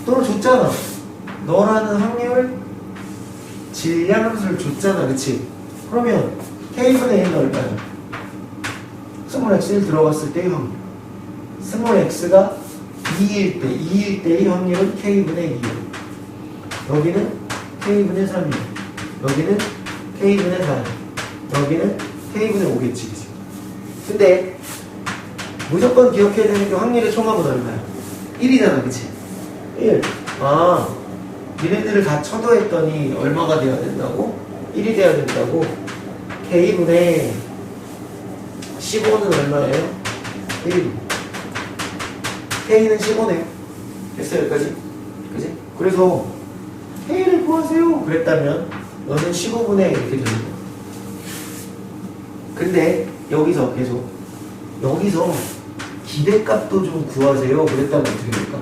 또 줬잖아. 너라는 확률 질량 함수를 줬잖아, 그치? 그러면 K분의 1은 얼마야? 스몰 x1 들어갔을 때의 확률. 스몰 x가 2일 때의 확률은 K분의 2요. 여기는 K분의 3이요. 여기는 K분의 4요. 여기는 K분의 5겠지, 그치? 근데 무조건 기억해야 되는 게 확률의 총합은 얼마야? 1이잖아, 그치? 1. 아, 얘네들을 다 쳐도했더니 얼마가 돼야 된다고? 1이 돼야 된다고? K분의 15는 얼마예요? 1. K는 15네요. 됐어, 여기까지? 그지? 그래서 K를 구하세요. 그랬다면 너는 15분의 이렇게 됩니다. 근데 여기서 계속 여기서 기대값도 좀 구하세요. 그랬다면 어떻게 될까?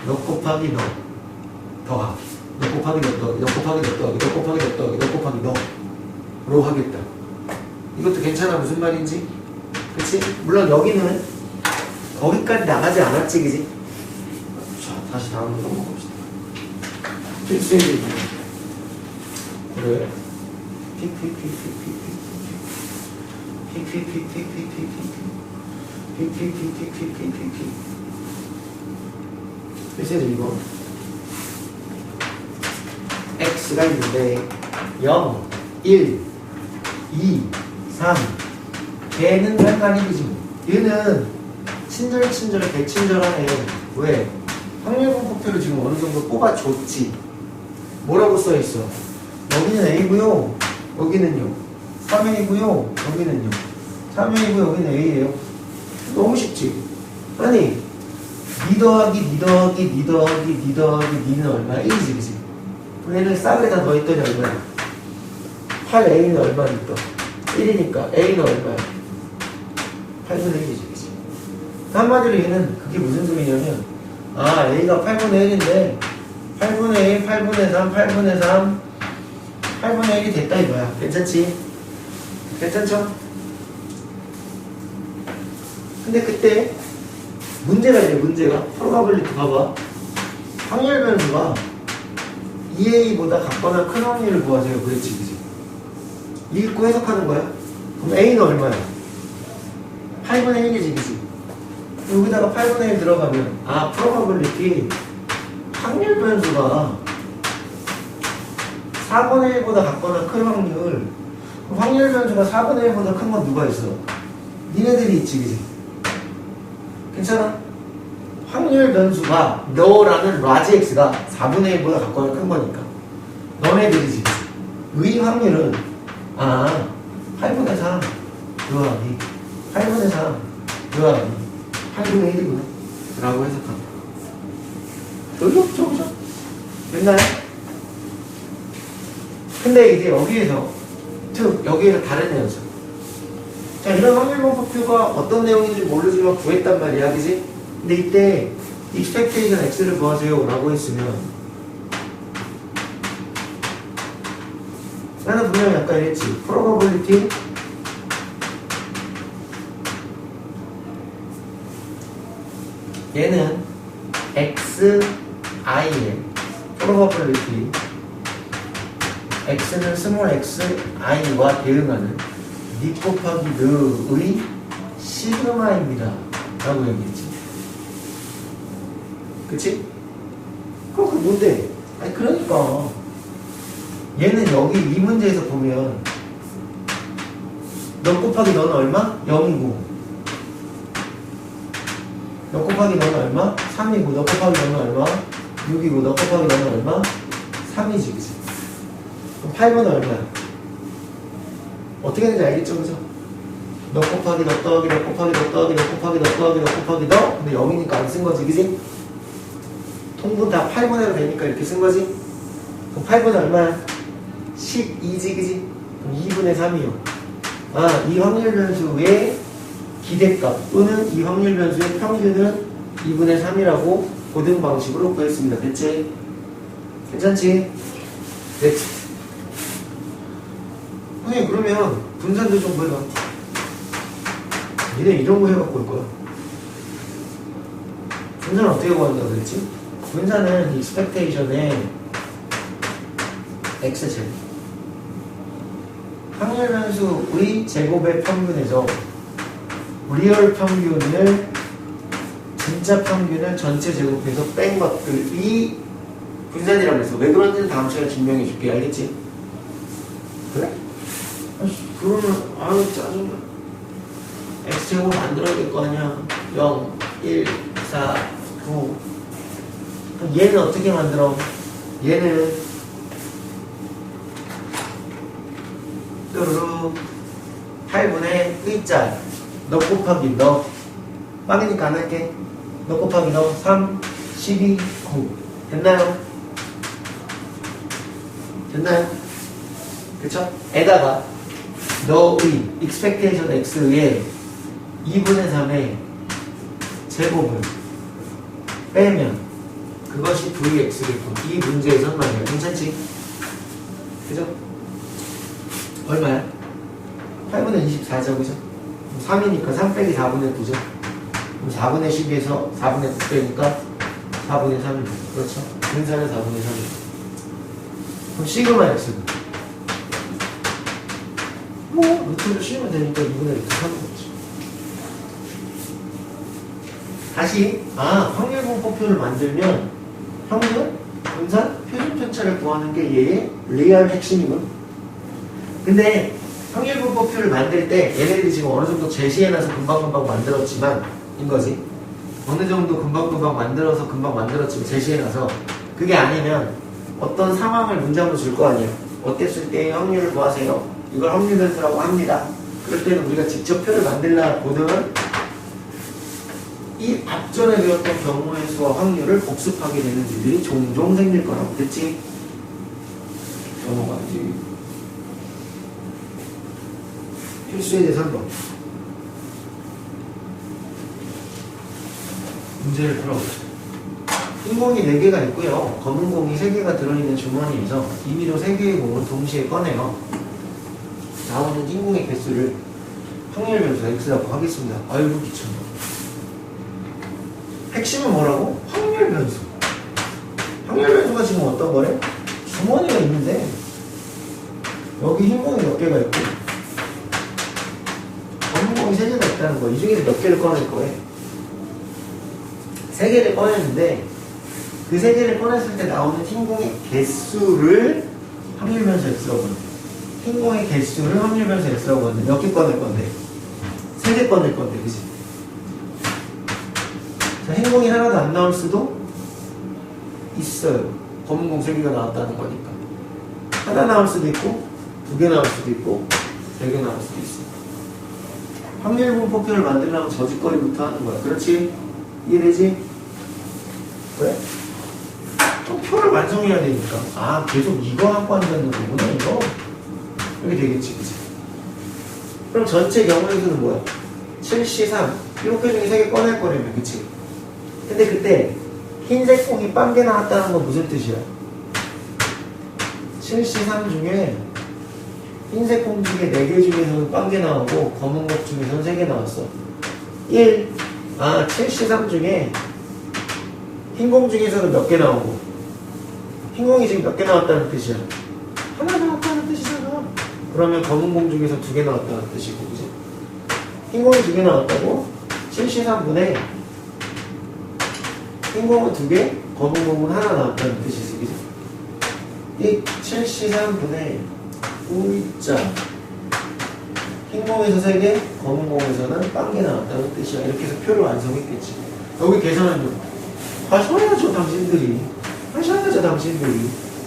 너 곱하기 너 더하기 너 곱하기 너 더하기 너 곱하기 너 더하기 너 곱하기 너 더하기 너 곱하기 너로 하겠다. 이것도 괜찮아. 무슨 말인지? 그치? 물론 여기는 거기까지 나가지 않았지, 그지? 자, 다시 다음으로 넘어갑시다. 필수의 얘기. 그래. 필수의 이거. X가 있는데 0, 1, 2, 3 걔는 헷갈리지. 얘는 친절친절해 대친절하네. 왜? 확률분포표를 지금 어느 정도 뽑아줬지. 뭐라고 써있어? 여기는 A고요. 여기는요. 3A고요. 여기는요. 3A고 여기는 A예요. 너무 쉽지? 아니 니 더하기 니 더하기 니 더하기 니 더하기 니는 얼마야? 1이지, 그지? 얘는 싸그리 다 더했더니 얼마야? 8A는 얼마니 또? 1이니까 A는 얼마야? 8분의 1이지, 그지? 한마디로 얘는 그게 무슨 소리냐면, 아, A가 8분의 1인데 8분의 1, 8분의 3, 8분의 3 8분의 1이 됐다 이거야. 괜찮지? 괜찮죠? 근데 그때 문제가 있네, 문제가. 프로바빌리티 봐봐. 확률 변수가 2a보다 같거나 큰 확률을 구하세요. 그렇지, 그지? 읽고 해석하는 거야. 그럼 a는 얼마야? 8분의 1이지, 그지? 여기다가 8분의 1 들어가면, 아, 프로바빌리티 확률 변수가 4분의 1보다 같거나 큰 확률. 그럼 확률 변수가 4분의 1보다 큰 건 누가 있어? 니네들이 있지, 그지? 괜찮아? 확률 변수가 너라는 라지 x가 4분의 1보다 같거나 큰 거니까 너네들이지. 의 확률은 8분의 3 더하기 8분의 3 더하기 8분의 1이구나 라고 해석한다. 여기 없죠, 그죠? 됐나요? 근데 이제 여기에서 여기에서 다른 내용이죠. 자, 이런 확률 분포표가 어떤 내용인지 모르지만 구했단 말이야, 그지? 근데 이때 expectation x를 구하세요 라고 했으면 나는 분명히 아까 이랬지. probability 얘는 xi의 probability x는 small xi와 대응하는 니 곱하기 느의 시그마입니다 라고 얘기했지. 그치? 그럼 그 뭔데? 아니 그러니까 얘는 여기 이 문제에서 보면 너 곱하기 너는 얼마? 0이고 너 곱하기 너는 얼마? 3이고 너 곱하기 너는 얼마? 6이고 너 곱하기 너는 얼마? 3이지, 그치? 그럼 8번은 얼마야? 어떻게 되는지 알겠죠, 그죠? 너 곱하기 너 더하기 너 곱하기 너 더하기 너 곱하기 너 더하기 너 곱하기 너 근데 0이니까 안 쓴 거지, 그지? 통분 다 8분의 1로 되니까 이렇게 쓴 거지? 그럼 8분의 얼마야? 12지, 그지? 그럼 2분의 3이요. 이 확률 변수의 기대값 또는 이 확률 변수의 평균은 2분의 3이라고 고등 방식으로 구했습니다. 됐지? 괜찮지? 됐지? 선생님, 그러면 분산도 좀 보여봐. 니네 이런 거 해갖고 올 거야. 분산은 어떻게 구한다고 그랬지? 분산은 expectation의 x제곱 확률 변수의 제곱의 평균에서 리얼 평균을 진짜 평균을 전체 제곱해서 뺀 것들이 분산이라고 해서 왜 그런지는 다음 시간에 증명해 줄게. 알겠지? 그래? 그러면 짜증나. x제곱 만들어야 될 거 아니야. 0, 1, 4, 9 그럼 얘는 어떻게 만들어? 얘는 뚜루루 8분의 V자 너 곱하기 너 빵이니까 안 할게. 너 곱하기 너 3, 12, 9 됐나요? 됐나요? 그쵸? 에다가 너의 expectation x의 2분의 3의 제곱을 빼면 그것이 vx겠고 이 문제에선 말이야. 괜찮지? 그죠? 얼마야? 8분의 24죠, 그죠? 3이니까 3 빼기 4분의 9죠? 그럼 4분의 10에서 4분의 9 빼니까 4분의 3이죠. 그렇죠? 분산은 4분의 3이죠. 그럼 시그마 x는 루트를 씌우면 되니까 2분의 루트 3인 거지. 다시 확률 분포표를 만들면 평균, 분산, 표준 편차를 구하는 게 얘의 리얼 핵심이군. 근데 확률 분포표를 만들 때 얘네들이 지금 어느 정도 제시해놔서 금방금방 만들었지만 인거지. 어느 정도 금방금방 만들어서 금방 만들었지만 제시해놔서 그게 아니면 어떤 상황을 문장으로 줄 거 아니에요. 어땠을 때 확률을 구하세요. 이걸 확률 변수라고 합니다. 그럴 때는 우리가 직접 표를 만들라 보면 이 앞전에 배웠던 경우의 수와 확률을 복습하게 되는 일들이 종종 생길 거라고. 됐지? 넘어가야지. 필수에 대해서 한번 문제를 풀어보자. 흰 공이 4개가 있고요. 검은 공이 3개가 들어있는 주머니에서 임의로 3개의 공을 동시에 꺼내요. 나오는 흰 공의 개수를 확률 변수 x라고 하겠습니다. 아이고 귀찮아. 핵심은 뭐라고? 확률 변수. 확률 변수가 지금 어떤 거래? 주머니가 있는데 여기 흰 공이 몇 개가 있고 검은 공이 3개가 있다는 거야. 이 중에서 몇 개를 꺼낼 거예요? 3개를 꺼냈는데 그 3개를 꺼냈을 때 나오는 흰 공의 개수를 확률 변수 X라고 하는데 흰 공의 개수를 확률 변수 X라고 하는데 몇 개 꺼낼 건데? 3개 꺼낼 건데, 그치? 자, 흰 공이 하나도 안 나올 수도 있어요. 검은 공 3개가 나왔다는 거니까. 하나 나올 수도 있고 2개 나올 수도 있고 3개 나올 수도 있어. 확률 분포표를 만들려면 저짓거리부터 하는 거야. 그렇지? 이해되지? 왜? 또 표를 완성해야 되니까. 아, 계속 이거 갖고 앉아있는 거구나, 이거. 이렇게 되겠지, 그치? 그럼 전체 경우에서는 뭐야? 7, C, 3. 이렇게 중에 3개 꺼낼 거라며, 그치? 근데 그때 흰색 공이 빵개 나왔다는 건 무슨 뜻이야? 7, C, 3 중에 흰색 공 중에 4개 중에서는 빵개 나오고 검은 공 중에서는 3개 나왔어. 1. 아, 7, C, 3 중에 흰 공 중에서는 몇 개 나오고 흰 공이 지금 몇 개 나왔다는 뜻이야? 하나 나왔다는 뜻이잖아. 그러면 검은 공 중에서 2개 나왔다는 뜻이고, 그지? 흰 공이 2개 나왔다고? 7, C, 3분의 흰 공은 2개, 검은 공은 하나 나왔다는 뜻이지, 그지? 이 7, C, 3분의 U자 흰 공에서 3개, 검은 공에서는 빵개 나왔다는 뜻이야. 이렇게 해서 표를 완성했겠지. 여기 계산은 하셔야죠, 당신들이. 하셔야죠, 당신들이.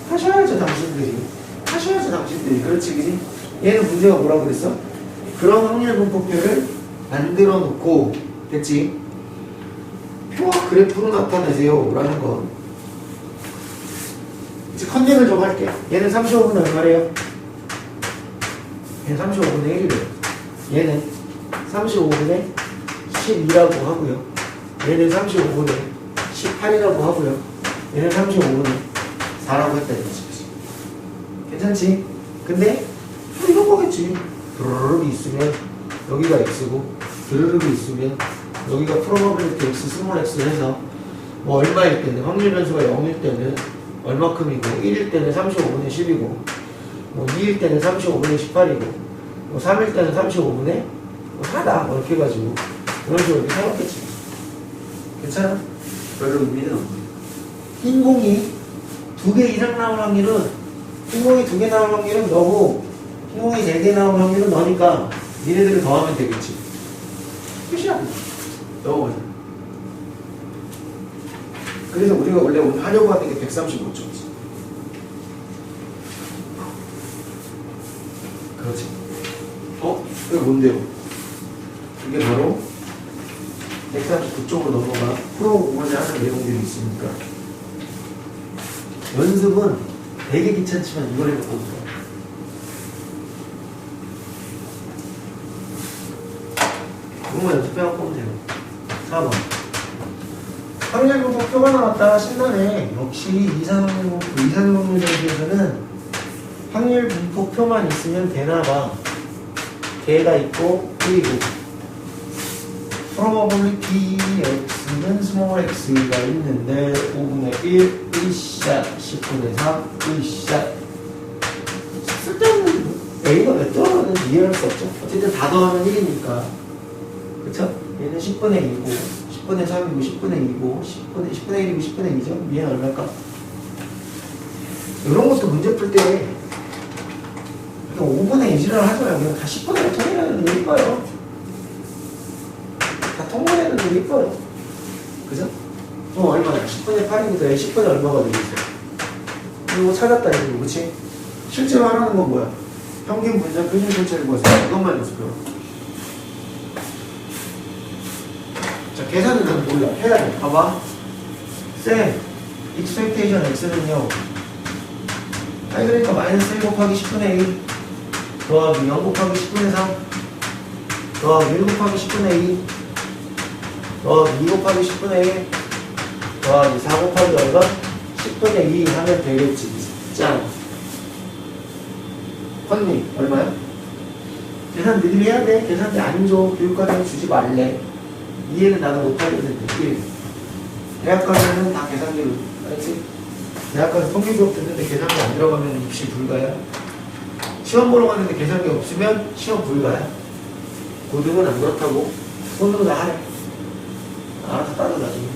하셔야죠, 당신들이. 하셔야죠, 당신들이. 그렇지, 그지? 얘는 문제가 뭐라고 그랬어? 그런 확률 분포표를 만들어 놓고, 됐지? 표와 그래프로 나타내세요. 라는 거. 이제 컨닝을 좀 할게. 얘는 35분의 얼마래요? 얘는 35분의 1이래요. 얘는 35분의 12라고 하고요. 얘는 35분의 18이라고 하고요. 얘는 35분의 4라고 했다 이거지. 괜찮지? 근데 이런 거겠지. 드르륵이 있으면 여기가 x고 드르륵이 있으면 여기가 프로버빌리티 x 스몰 x 해서 뭐 얼마일 때는 확률 변수가 0일 때는 얼마큼이고 1일 때는 35분의 10이고 뭐 2일 때는 35분의 18이고 뭐 3일 때는 35분의 4다 뭐 이렇게 해가지고 그런 식으로 이렇게 해봤겠지. 괜찮아? 별로 의미는 없네. 흰 공이 2개 이상 나올 확률은 흰 공이 2개 나올 확률은 너고 흰 공이 3개 나올 확률은 너니까 니네들을 더하면 되겠지. 끝이야. 넣어보자. 그래서 우리가 원래 오늘 하려고 하는 게 135초지. 그렇지. 그게 뭔데요? 그게 바로 139쪽으로 넘어가 풀어보고자 하는 내용들이 있으니까 연습은 되게 귀찮지만 이걸 해보고 있어. 이것만 연습해갖고 오면 돼요. 4번 확률 분포표가 나왔다. 신나네. 역시 이산확률 전시에서는 확률 분포표만 있으면 되나봐. 개가 있고 그리고 probability x는 스몰 x가 있는데 5분의 1 E샷 10분의 3 E샷 쓸데없는 A가 왜 들어가는지 이해할 수 없죠. 어쨌든 다 더하면 1이니까 그쵸? 얘는 10분의 2고 10분의 3이고 10분의 2고 10분의 1이고 10분의 2죠? 얘는 얼마일까? 이런 것도 문제 풀때 5분의 2를 하지 말고 그냥 다 10분의 1 통일하는 게 이뻐요. 다 통분해는 게 이뻐요. 그죠? 얼마야? 10분의 8이니까 10분의 얼마가 되겠어? 이거 찾았다 이거 그치? 실제로 하라는 건 뭐야? 평균 분산 표준 전체를 구해서 이것만 연습해요. 자, 계산은 난 몰라. 해야 돼. 봐봐. 쌤, expectation x는요. 아니 그러니까 마이너스 1 곱하기 10분의 1 더하기 0 곱하기 10분의 3 더하기 1 곱하기 10분의 2 더하기 2 곱하기 10분의 1 더하기 4 곱하기 얼마? 10분의 2 하면 되겠지. 짠. 컨니 얼마야? 계산 미리 해야 돼. 계산대 안 줘. 교육과정에 주지 말래. 이해는 나도 못하겠는데 1 대학 가면은 다 계산기, 알지? 대학 가서 통계 수업 듣는데 계산기 안 들어가면 입시 불가야. 시험 보러 갔는데 계산기 없으면 시험 불가야. 고등은 안 그렇다고. 손으로 다 하래. 알아서 따로 나중에.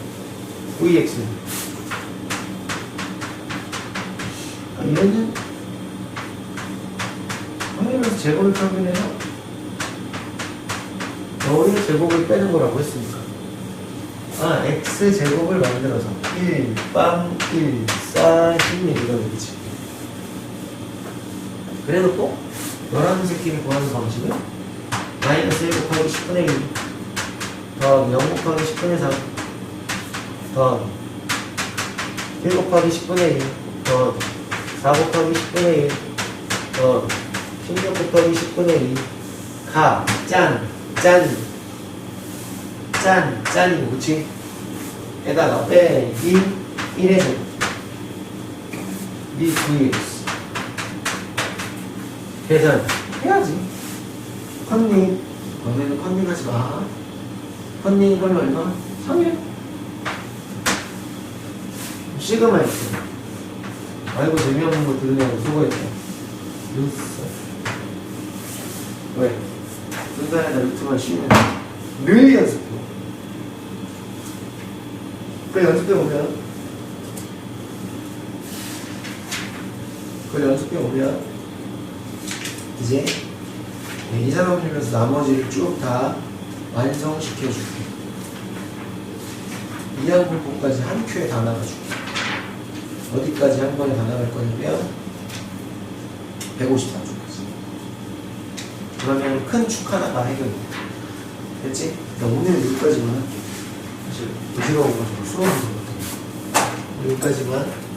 VX. 얘는 확률에서 제곱을 평균해서 여기를 제곱을 빼는 거라고 했으니까. X 제곱을 만들어서 1, 빵, 1, 4, 16 이거 되겠지. 그래놓고 노란색 길이 구하는 방식은 마이너스 1 곱하기 10분의 1 더하기 0 곱하기 10분의 3 더하기 1 곱하기 10분의 1 더하기 4 곱하기 10분의 1 더하기 16 곱하기 10분의 2 가, 짠, 짠이고, 그치? 에다가 빼기 1에서 니 vx 계산 해야지. 컨닝 너네는 컨닝 하지 마. 컨닝 이걸로 얼마? 3일 시그마 X. 아이고 재미없는 거 들으려고 수고했다. 루스 왜? 분산에다 루트만 씌우면 늘 연습해. 그 연습해 오면 이제 이산화물면서 나머지를 쭉 다 완성시켜줄게. 이항분포까지 한 큐에 다 나가줄게. 어디까지 한 번에 다 나갈 거냐면 154초까지. 그러면 큰 축 하나가 해결돼. 됐지? 오늘 여기까지만 할게. 사실 부드러운 거 좀 수업하는 거 같아. 여기까지만.